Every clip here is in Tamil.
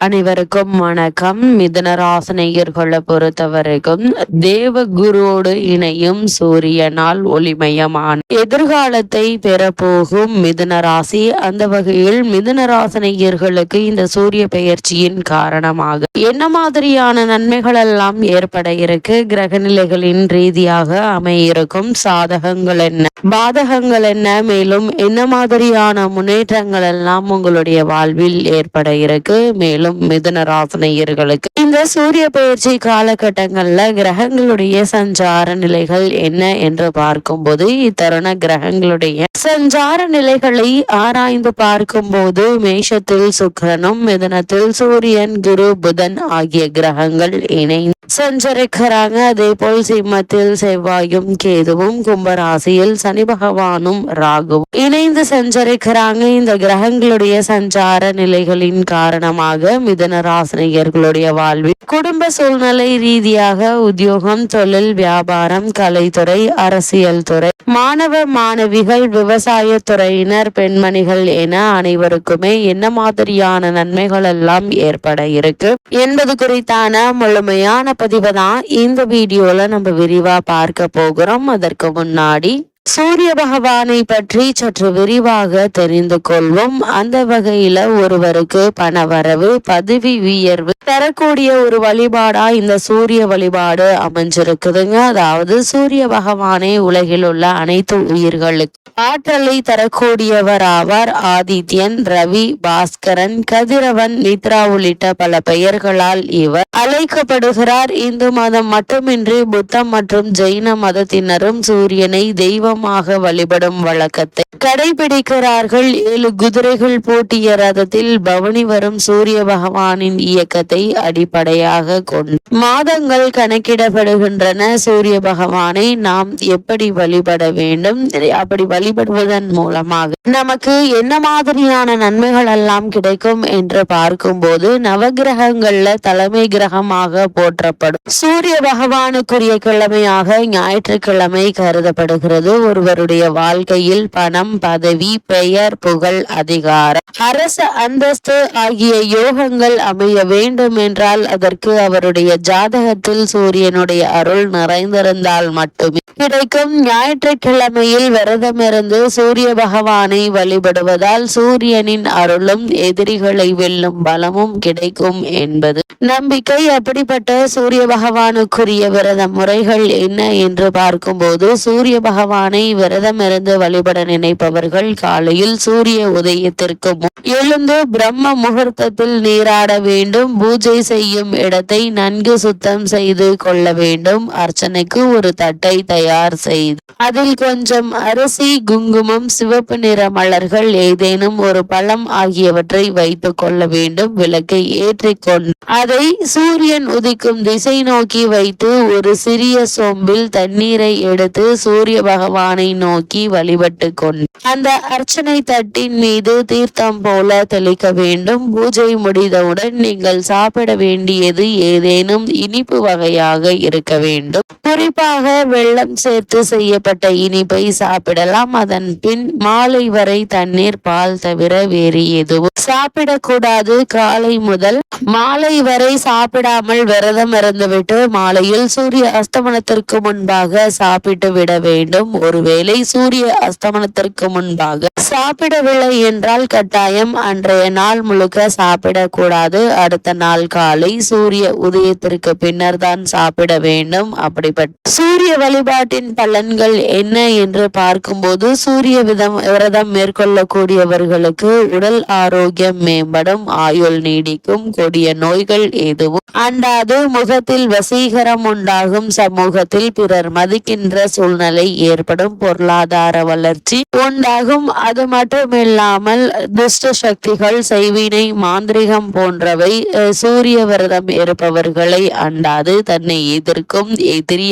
அனைவருக்கும் வணக்கம். மிதுனராசினியர்களை பொறுத்தவரைக்கும் தேவ குருவோடு இணையும் சூரியனால் ஒளிமயமான எதிர்காலத்தை பெறப்போகும் மிதுனராசி. அந்த வகையில் மிதுனராசினியர்களுக்கு இந்த சூரிய பெயர்ச்சியின் காரணமாக என்ன மாதிரியான நன்மைகள் எல்லாம் ஏற்பட இருக்கு, கிரக நிலைகளின் ரீதியாக அமையிருக்கும் சாதகங்கள் என்ன, பாதகங்கள் என்ன, மேலும் என்ன மாதிரியான முன்னேற்றங்கள் எல்லாம் உங்களுடைய வாழ்வில் ஏற்பட இருக்கு, மேலும் மிதுன ராசினியர்களுக்கு இந்த சூரிய பயிற்சி காலகட்டங்கள்ல கிரகங்களுடைய சஞ்சார நிலைகள் என்ன என்று பார்க்கும்போது, இத்தருண கிரகங்களுடைய சஞ்சார நிலைகளை ஆராய்ந்து பார்க்கும்போது மேஷத்தில் சுக்கிரனும் மிதுனத்தில் சூரியன் குரு புதன் ஆகிய கிரகங்கள் இணைந்து சஞ்சரிக்கிறாங்க. அதே போல் சிம்மத்தில் செவ்வாயும் கேதுவும், கும்பராசியில் சனி பகவானும் ராகுவும் இணைந்து சஞ்சரிக்கிறாங்க. இந்த கிரகங்களுடைய சஞ்சார நிலைகளின் காரணமாக மிதுன ராசினியர்களுடைய வாழ்வில் குடும்ப சூழ்நிலை ரீதியாக உத்தியோகம், தொழில், வியாபாரம், கலைத்துறை, அரசியல் துறை, மாணவ மாணவிகள், விவசாய துறையினர், பெண்மணிகள் என அனைவருக்குமே என்ன மாதிரியான நன்மைகள் எல்லாம் ஏற்பட இருக்கு என்பது குறித்தான முழுமையான பதிவை தான் இந்த வீடியோல நம்ம விரிவா பார்க்க போகிறோம். அதற்கு முன்னாடி சூரிய பகவானை பற்றி சற்று விரிவாக தெரிந்து கொள்வோம். அந்த வகையில ஒருவருக்கு பணவரவு, பதவி உயர்வு தரக்கூடிய ஒரு வழிபாடா இந்த சூரிய வழிபாடு அமைஞ்சிருக்குதுங்க. அதாவது சூரிய பகவானை உலகில் உள்ள அனைத்து உயிர்களுக்கு ஆற்றலை தரக்கூடியவர் ஆவார். ஆதித்யன், ரவி, பாஸ்கரன், கதிரவன், நித்ரா உள்ளிட்ட பல பெயர்களால் இவர் அழைக்கப்படுகிறார். இந்து மதம் மட்டுமின்றி புத்தம் மற்றும் ஜெயின மதத்தினரும் சூரியனை தெய்வமாக வழிபடும் வழக்கத்தை கடைபிடிக்கிறார்கள். 7 குதிரைகள் பூட்டிய ரதத்தில் பவனி வரும் சூரிய பகவானின் இயக்கத்தை அடிப்படையாக கொண்டு மாதங்கள் கணக்கிடப்படுகின்றன. சூரிய பகவானை நாம் எப்படி வழிபட வேண்டும், அப்படி வழிபடுவதன் மூலமாக நமக்கு என்ன மாதிரியான நன்மைகள் எல்லாம் கிடைக்கும் என்று பார்க்கும்போது, நவகிரகங்கள்ல தலைமை கிரகமாக போற்றப்படும் சூரிய பகவானுக்குரிய கிழமையாக ஞாயிற்றுக்கிழமை கருதப்படுகிறது. ஒருவருடைய வாழ்க்கையில் பணம், பதவி, பெயர், புகழ், அதிகாரம், அரச அந்தஸ்து ஆகிய யோகங்கள் அமைய வேண்டும் என்றால் அதற்கு அவருடைய ஜாதகத்தில் சூரியனுடைய அருள் நிறைந்திருந்தால் மட்டுமே கிடைக்கும். ஞாயிற்றுக்கிழமையில் விரதமிருந்து சூரிய பகவானை வழிபடுவதால் சூரியனின் அருளும் எதிரிகளை வெல்லும் பலமும் கிடைக்கும் என்பது நம்பிக்கை. அப்படிப்பட்ட சூரிய பகவானுக்குரிய விரத முறைகள் என்ன என்று பார்க்கும்போது, சூரிய பகவானை விரதமிருந்து வழிபட நினைப்பவர்கள் காலையில் சூரிய உதயத்திற்கு முன் எழுந்து பிரம்ம முகூர்த்தத்தில் நீராட வேண்டும். பூஜை செய்யும் இடத்தை நன்கு சுத்தம் செய்து கொள்ள வேண்டும். அர்ச்சனைக்கு ஒரு தட்டை தயார் செய்து அதில் கொஞ்சம் அரிசி, குங்குமம், சிவப்பு நிற மலர்கள், ஏதேனும் ஒரு பழம் ஆகியவற்றை வைத்துக் கொள்ள வேண்டும். விளக்கை ஏற்றிக்கொண்டு அதை சூரியன் உதிக்கும் திசை நோக்கி வைத்து ஒரு சிறிய சொம்பில் தண்ணீரை எடுத்து சூரிய பகவானை நோக்கி வழிபட்டு கொண்டு அந்த அர்ச்சனை தட்டின் மீது தீர்த்தம் போல தெளிக்க வேண்டும். பூஜை முடிந்தவுடன் நீங்கள் சாப்பிட வேண்டியது ஏதேனும் இனிப்பு வகையாக இருக்க வேண்டும். குறிப்பாக வெல்லம் சேர்த்து செய்யப்பட்ட இனிப்பை சாப்பிடலாம். அதன் பின் மாலை வரை தண்ணீர், பால் தவிர வேறு எதுவும் சாப்பிடக்கூடாது. காலை முதல் மாலை வரை சாப்பிடாமல் விரதம் இருந்துவிட்டு மாலையில் சூரிய அஸ்தமனத்திற்கு முன்பாக சாப்பிட்டு விட வேண்டும். ஒருவேளை சூரிய அஸ்தமனத்திற்கு முன்பாக சாப்பிடவில்லை என்றால் கட்டாயம் அன்றைய நாள் முழுக்க சாப்பிடக்கூடாது. அடுத்த நாள் காலை சூரிய உதயத்திற்கு பின்னர் தான் சாப்பிட வேண்டும். அப்படிப்பட்ட சூரிய வழிபாட்டின் பலன்கள் என்ன என்று பார்க்கும்போது, சூரிய விரதம் மேற்கொள்ளக்கூடியவர்களுக்கு உடல் ஆரோக்கியம் மேம்படும், ஆயுள் நீடிக்கும், கொடிய நோய்கள் எதுவும் அண்டாது, முகத்தில் வசீகரம் உண்டாகும், சமூகத்தில் பிறர் மதிக்கின்ற சூழ்நிலை ஏற்படும், பொருளாதார வளர்ச்சி உண்டாகும். அது மட்டுமில்லாமல் துஷ்ட சக்திகள், செய்வினை, மாந்திரிகம் போன்றவை சூரிய விரதம் இருப்பவர்களை அண்டாது தன்னை எதிர்க்கும் எதிரி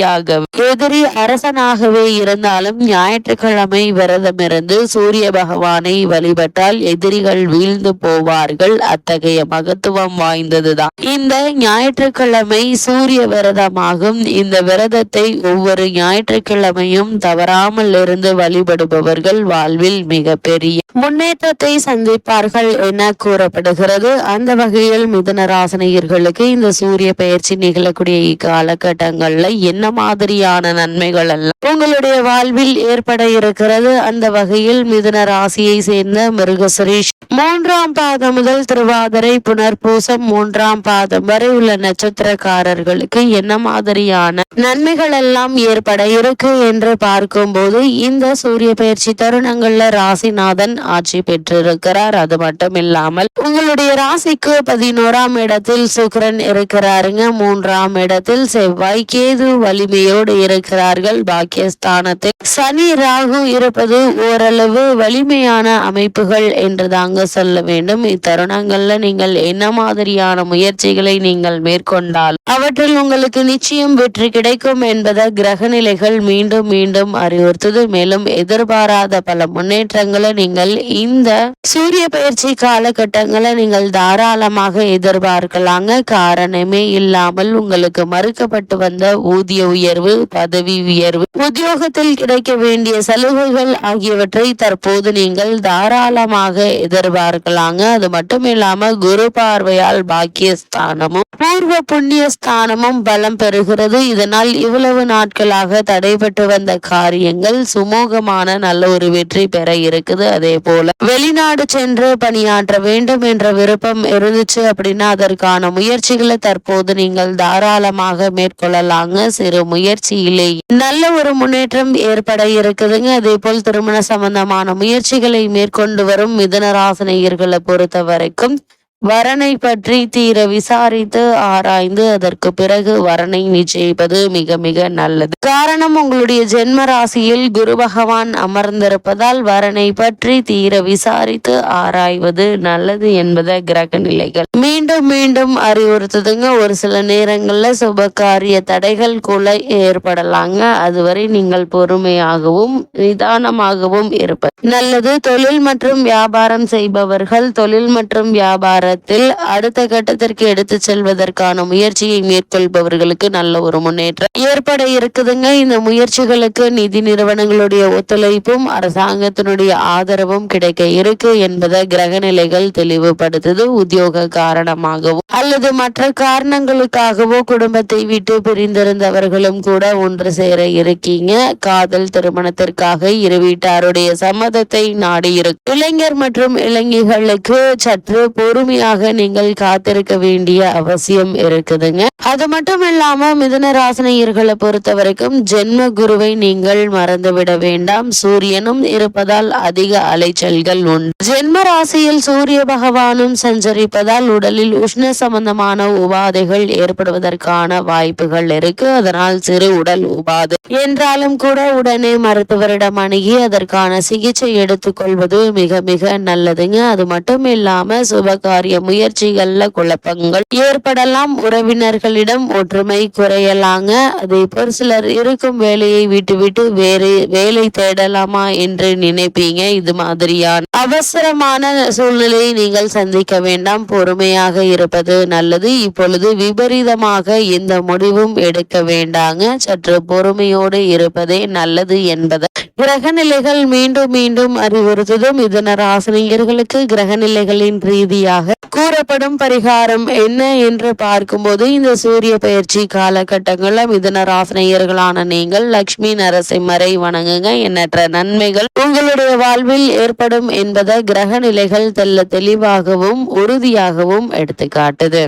எதிரி அரசனாகவே இருந்தாலும் ஞாயிற்றுக்கிழமை விரதமிருந்து சூரிய பகவானை வழிபட்டால் எதிரிகள் வீழ்ந்து போவார்கள். அத்தகைய மகத்துவம் வாய்ந்ததுதான் இந்த ஞாயிற்றுக்கிழமை சூரிய விரதமாகும். இந்த விரதத்தை ஒவ்வொரு ஞாயிற்றுக்கிழமையும் தவறாமல் இருந்து வழிபடுபவர்கள் வாழ்வில் மிக பெரிய முன்னேற்றத்தை சந்திப்பார்கள் என கூறப்படுகிறது. அந்த வகையில் மிதுன ராசினியர்களுக்கு இந்த சூரிய பயிற்சி நிகழக்கூடிய இக்காலகட்டங்கள்ல என்ன மாதிரியான நன்மைகள் எல்லாம் உங்களுடைய வாழ்வில் ஏற்பட இருக்கிறது? அந்த வகையில் மிதுன ராசியை சேர்ந்த மிருகசுரீஷ் 3ஆம் பாதம் முதல் திருவாதிரை புனர்பூசம் 3ஆம் பாதம் வரை உள்ள நட்சத்திரக்காரர்களுக்கு என்ன மாதிரியான நன்மைகள் எல்லாம் ஏற்பட இருக்கு என்று பார்க்கும்போது, இந்த சூரிய பயிற்சி தருணங்கள்ல ராசிநாதன் ஆட்சி பெற்றிருக்கிறார். அது மட்டும் இல்லாமல் உங்களுடைய ராசிக்கு 11ஆம் இடத்தில் சுக்கிரன் இருக்கிறாருங்க. 3ஆம் இடத்தில் செவ்வாய் கேது வலிமையோடு இருக்கிறார்கள். பாக்கியஸ்தானத்தில் சனி ராகு இருப்பது ஓரளவு வலிமையான அமைப்புகள் என்று தாங்க சொல்ல வேண்டும். இத்தருணங்கள்ல நீங்கள் என்ன மாதிரியான முயற்சிகளை நீங்கள் மேற்கொண்டால் அவற்றில் உங்களுக்கு நிச்சயம் வெற்றி கிடைக்கும் என்பதை கிரக நிலைகள் மீண்டும் மீண்டும் அறிவுறுத்தது. மேலும் எதிர்பாராத பல முன்னேற்றங்களை நீங்கள் இந்த சூரிய பயிற்சி காலகட்டங்களை நீங்கள் தாராளமாக எதிர்பார்க்கலாங்க. காரணமே இல்லாமல் உங்களுக்கு மறுக்கப்பட்டு வந்த ஊதிய உயர்வு, பதவி உயர்வு, உத்தியோகத்தில் கிடைக்க வேண்டிய சலுகைகள் ஆகியவற்றை தற்போது நீங்கள் தாராளமாக எதிர்பார்க்கலாங்க. அது மட்டும் இல்லாம குரு பார்வையால் பாக்கியஸ்தானமும் பூர்வ புண்ணிய ஸ்தானமும் பலம் பெறுகிறது. இதனால் இவ்வளவு நாட்களாக தடைபட்டு வந்த காரியங்கள் சுமூகமான நல்ல ஒரு வெற்றி பெற இருக்குது. அதே போல வெளிநாடு சென்று பணியாற்ற வேண்டும் என்ற விருப்பம் இருந்துச்சு அப்படின்னா அதற்கான முயற்சிகளை தற்போது நீங்கள் தாராளமாக மேற்கொள்ளலாங்க. சிறு முயற்சியிலே நல்ல ஒரு முன்னேற்றம் ஏற்பட இருக்குதுங்க. அதே போல் திருமண சம்பந்தமான முயற்சிகளை மேற்கொண்டு வரும் மிதுன ராசினியர்களை பொறுத்த வரைக்கும் வரனை பற்றி தீர விசாரித்து ஆராய்ந்து அதற்கு பிறகு வரனை நிச்சயிப்பது மிக மிக நல்லது. காரணம், உங்களுடைய ஜென்ம ராசியில் குரு பகவான் அமர்ந்திருப்பதால் வரனை பற்றி தீர விசாரித்து ஆராய்வது நல்லது என்பதை கிரக நிலைகள் மீண்டும் மீண்டும் அறிவுறுத்துதுங்க. ஒரு சில நேரங்கள்ல சுபகாரிய தடைகள் கூட ஏற்படலாங்க. அதுவரை நீங்கள் பொறுமையாகவும் நிதானமாகவும் இருப்பது நல்லது. தொழில் மற்றும் வியாபாரம் செய்பவர்கள் தொழில் மற்றும் வியாபார அடுத்த கட்டத்திற்கு எடுத்து செல்வதற்கான முயற்சியை மேற்கொள்பவர்களுக்கு நல்ல ஒரு முன்னேற்றம் ஏற்பட இருக்குதுங்க. இந்த முயற்சிகளுக்கு நிதி நிறுவனங்களுடைய ஒத்துழைப்பும் அரசாங்கத்தினுடைய ஆதரவும் கிடைக்க இருக்கு என்பதை கிரக நிலைகள் தெளிவுபடுத்துது. உத்தியோக காரணமாகவோ அல்லது மற்ற காரணங்களுக்காகவோ குடும்பத்தை விட்டு பிரிந்திருந்தவர்களும் கூட ஒன்று சேர இருக்கீங்க. காதல் திருமணத்திற்காக இரு வீட்டாருடைய சம்மதத்தை நாடி இருக்கு. இளைஞர் மற்றும் இளைஞர்களுக்கு சற்று பொறுமை நீங்கள் காத்திருக்க வேண்டிய அவசியம் இருக்குதுங்க. அது மட்டும் இல்லாம மிதுன ராசினியர்களை பொறுத்த வரைக்கும் ஜென்ம குருவை நீங்கள் மறந்துவிட வேண்டாம். சூரியனும் இருப்பதால் அதிக அலைச்சல்கள் உண்டு. ஜென்ம ராசியில் சூரிய பகவானும் சஞ்சரிப்பதால் உடலில் உஷ்ண சம்பந்தமான உபாதைகள் ஏற்படுவதற்கான வாய்ப்புகள் இருக்கு. அதனால் சிறு உடல் உபாதை என்றாலும் கூட உடனே மருத்துவரிடம் அணுகி அதற்கான சிகிச்சை எடுத்துக்கொள்வது மிக மிக நல்லதுங்க. அது மட்டும் இல்லாம சுபகாரிய முயற்சிகள்ல குழப்பங்கள் ஏற்படலாம். உறவினர்களிடம் ஒற்றுமை குறையலாங்க. அதே போல் சிலர் இருக்கும் வேலையை விட்டு வேறு வேலை தேடலாமா என்று நினைப்பீங்க. இது மாதிரியான அவசரமான சூழ்நிலையை நீங்கள் சந்திக்க வேண்டாம். பொறுமையாக இருப்பது நல்லது. இப்பொழுது விபரீதமாக எந்த முடிவும் எடுக்க வேண்டாங்க. சற்று பொறுமையோடு இருப்பதே நல்லது என்பதை கிரக நிலைகள் மீண்டும் மீண்டும் அறிவுறுத்ததும் மிதுன ராசினியர்களுக்கு கிரக நிலைகளின் ரீதியாக கூறப்படும் பரிகாரம் என்ன என்று பார்க்கும்போது, இந்த சூரிய பயிற்சி காலகட்டங்கள்ல மிதுன ராசினியர்களான நீங்கள் லட்சுமி நரசிம்மரை வணங்குங்க. எண்ணற்ற நன்மைகள் உங்களுடைய வாழ்வில் ஏற்படும் என்பதை கிரக நிலைகள் தெளிவாகவும் உறுதியாகவும் எடுத்து காட்டுது.